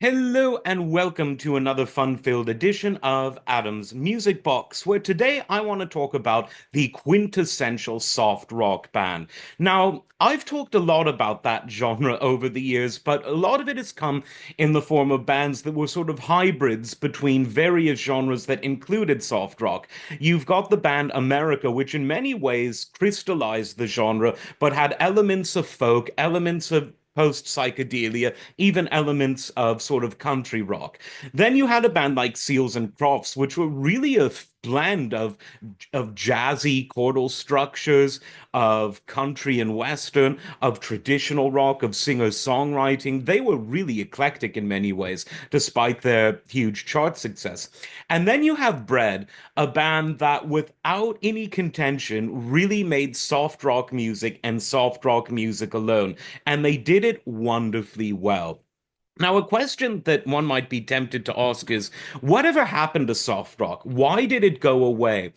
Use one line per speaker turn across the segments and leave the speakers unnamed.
Hello and welcome to another fun-filled edition of Adam's Music Box, where today I want to talk about the quintessential soft rock band. Now, I've talked a lot about that genre over the years, but a lot of it has come in the form of bands that were sort of hybrids between various genres that included soft rock. You've got the band America, which in many ways crystallized the genre, but had elements of folk, elements of post psychedelia, even elements of sort of country rock. Then you had a band like Seals and Crofts, which were really a blend of jazzy chordal structures, of country and western, of traditional rock, of singer-songwriting. They were really eclectic in many ways, despite their huge chart success. And then you have Bread, a band that, without any contention, really made soft rock music and soft rock music alone. And they did it wonderfully well. Now, a question that one might be tempted to ask is, whatever happened to soft rock? Why did it go away?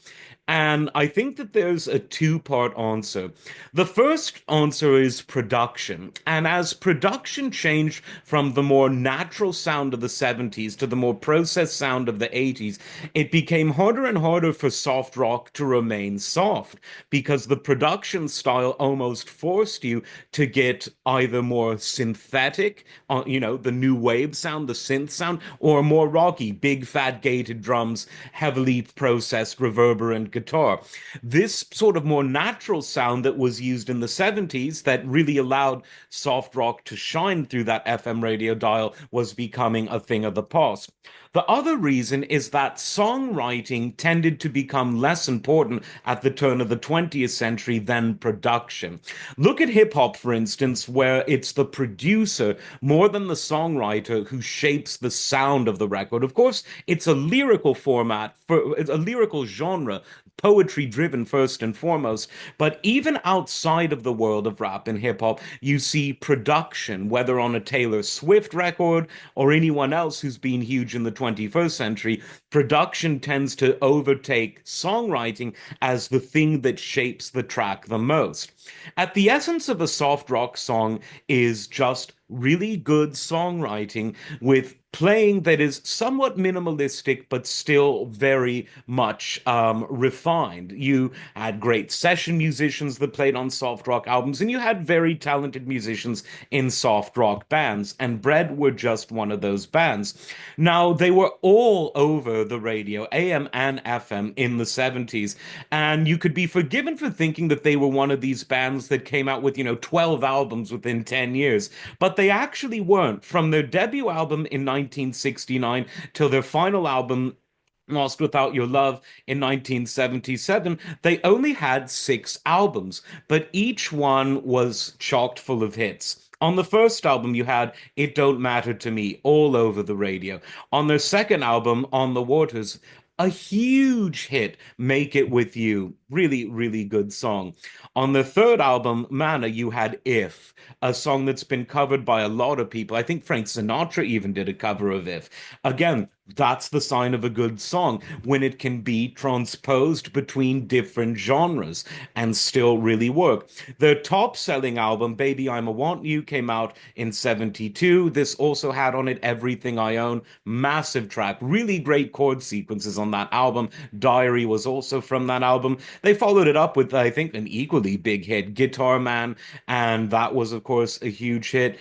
And I think that there's a two-part answer. The first answer is production. And as production changed from the more natural sound of the 70s to the more processed sound of the 80s, it became harder and harder for soft rock to remain soft because the production style almost forced you to get either more synthetic, the new wave sound, the synth sound, or more rocky, big fat gated drums, heavily processed reverberant guitar. This sort of more natural sound that was used in the 70s that really allowed soft rock to shine through that FM radio dial was becoming a thing of the past. The other reason is that songwriting tended to become less important at the turn of the 20th century than production. Look at hip hop, for instance, where it's the producer more than the songwriter who shapes the sound of the record. Of course, it's a lyrical format, it's a lyrical genre, poetry driven first and foremost. But even outside of the world of rap and hip hop, you see production, whether on a Taylor Swift record or anyone else who's been huge in the 21st century. Production tends to overtake songwriting as the thing that shapes the track the most. At the essence of a soft rock song is just really good songwriting with playing that is somewhat minimalistic but still very much refined. You had great session musicians that played on soft rock albums, and you had very talented musicians in soft rock bands, and Bread were just one of those bands. Now, they were all over the radio, AM and FM, in the 70s, and you could be forgiven for thinking that they were one of these bands that came out with, 12 albums within 10 years. But they actually weren't. From their debut album in 1969 till their final album, Lost Without Your Love, in 1977, they only had six albums, but each one was chocked full of hits. On the first album, you had It Don't Matter to Me all over the radio. On their second album, On the Waters, a huge hit, Make It With You. Really, really good song. On the third album, Mana, you had If, a song that's been covered by a lot of people. I think Frank Sinatra even did a cover of If. Again, that's the sign of a good song when it can be transposed between different genres and still really work. Their top selling album, Baby I'm a Want You, came out in 72. This also had on it Everything I Own, massive track, really great chord sequences on that album. Diary was also from that album. They followed it up with, I think, an equally big hit, Guitar Man, and that was, of course, a huge hit.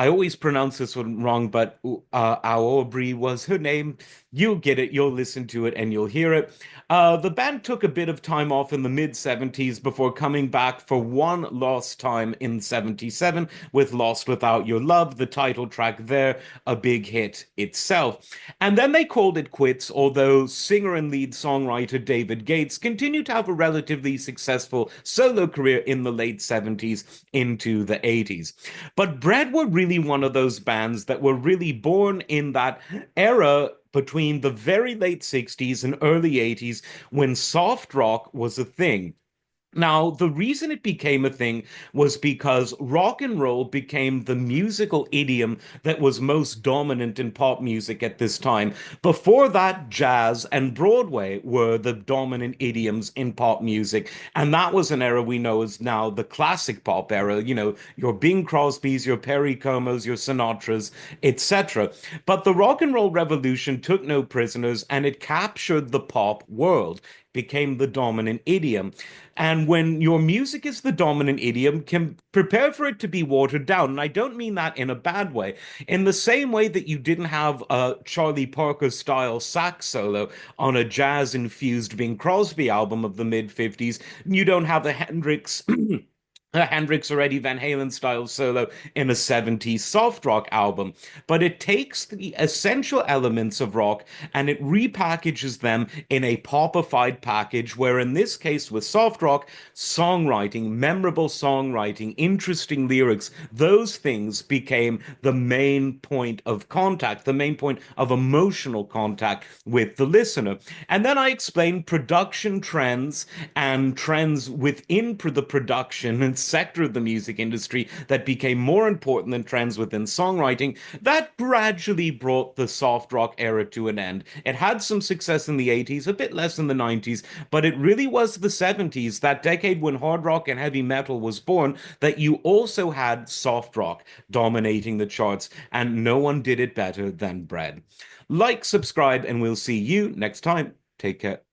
I always pronounce this one wrong, but Aubrey was her name. You'll get it, you'll listen to it, and you'll hear it. The band took a bit of time off in the mid 70s before coming back for one last time in 77 with Lost Without Your Love, the title track there, a big hit itself. And then they called it quits, although singer and lead songwriter David Gates continued to have a relatively successful solo career in the late 70s into the 80s. But Bread were really one of those bands that were really born in that era between the very late 60s and early 80s when soft rock was a thing. Now, the reason it became a thing was because rock and roll became the musical idiom that was most dominant in pop music at this time. Before that, jazz and Broadway were the dominant idioms in pop music. And that was an era we know is now the classic pop era, your Bing Crosbys, your Perry Comos, your Sinatras, etc. But the rock and roll revolution took no prisoners and it captured the pop world, became the dominant idiom. And when your music is the dominant idiom, can prepare for it to be watered down. And I don't mean that in a bad way. In the same way that you didn't have a Charlie Parker style sax solo on a jazz infused Bing Crosby album of the mid 50s, you don't have a Hendrix a Hendrix or Eddie Van Halen style solo in a 70s soft rock album. But it takes the essential elements of rock and it repackages them in a popified package, where in this case with soft rock, songwriting, memorable songwriting, interesting lyrics, those things became the main point of contact, the main point of emotional contact with the listener. And then I explained production trends and trends within the production and sector of the music industry that became more important than trends within songwriting that gradually brought the soft rock era to an end. It had some success in the 80s, a bit less in the 90s, but it really was the 70s, that decade when hard rock and heavy metal was born, that you also had soft rock dominating the charts, and no one did it better than Bread. Like, subscribe, and we'll see you next time. Take care.